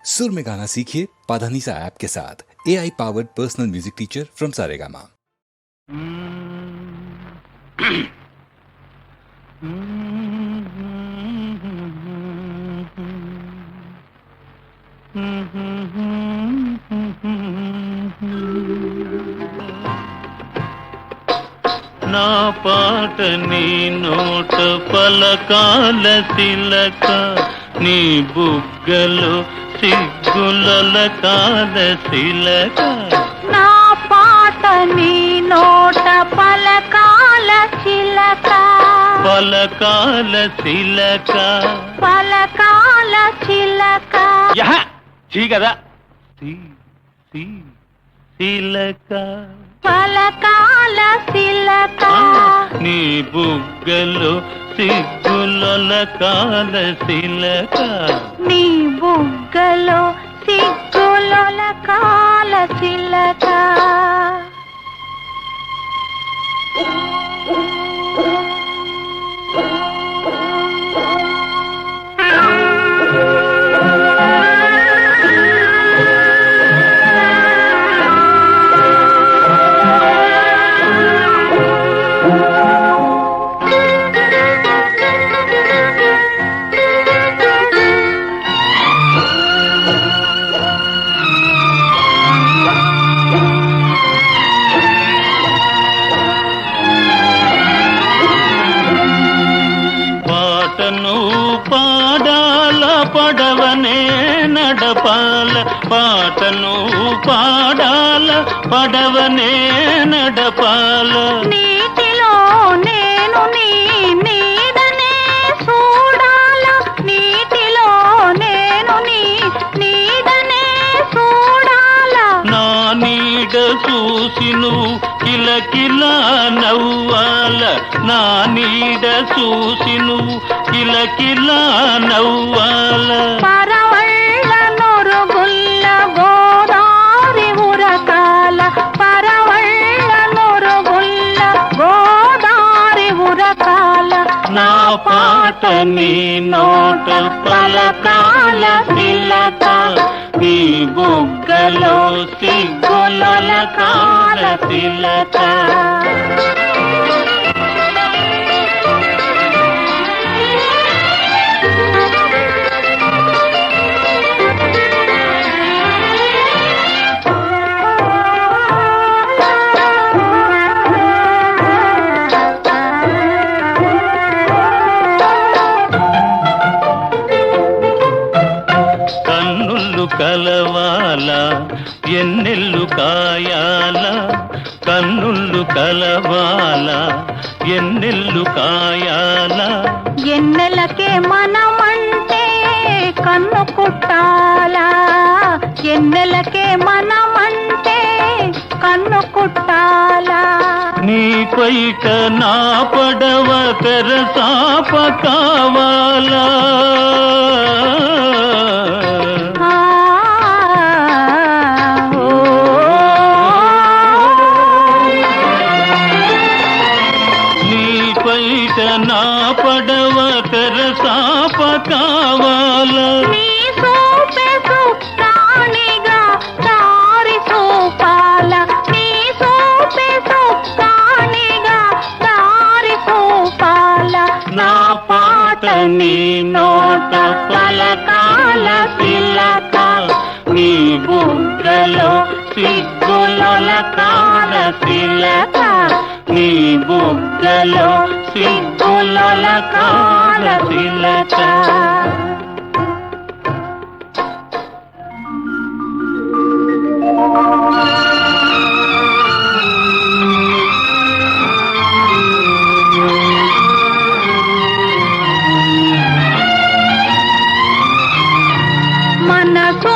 सुर में गाना सीखिए पाधानीसा ऐप के साथ। AI powered personal music teacher from Saregama. నా పాట నీ నోట పలకాల తిలక, నీ బుగ్గలో సిగ్గుల కాల శిలక. నా పాట నీ నోట పలకాల చిలక, పలకాల శిలక, పలకాల చిలక. చీ కదా శిలక, పలకాల శిలక. నీ బుగ్గలో సిగ్గుల కాల శిలక, నీ బుగ్గలో సిగ్గుల కాల చిలక. పాడాల పడవనే నడపాల, పాటను పాడాల పడవనే నడపాల. నీటిలో నేను నీ నీడనే చూడాల, నీటిలో నేను నీ నీడనే చూడాల. నా నీడ చూసి నువ్వు కిలకిలా నవ్వాల, నా నీడ చూసి నువ్వు కిలకిలా నవ్వాల. పరవళ్ళ నొరుగుల్ల గోదారి ఉరకాల, పరవళ్ళ నొరుగుల్ల గోదారి ఉరకాల. నా పాట నీ నోట పలకాల తిలక, నీ బుగ్గలో సిగ్గుల కాల శిలక. కన్నుళ్ళు కలవాల ఎన్నెల్లు కాయాల, కన్నుళ్ళు కలవాల ఎన్నెల్లు కాయాల. ఎన్నెలకే మనమంటే కన్ను కుట్టాలా, ఎన్నెలకే మనమంటే కన్ను కుట్టాలా. నీ పైట నా పడవ తెరసాప కావాలా, నా పడవ తెరసాప కావాల. నీ సోపె సుక్కానిగా దారి చూపాల, నీ సోపె సుక్కానిగా దారి చూపాల. నా పాట నీ నోట పలకాల తిలక, నీ బుగ్గలో సిగ్గుల కాల శిలక, నీ బుగ్గలో సిగ్గుల కాల శిలక. మనసు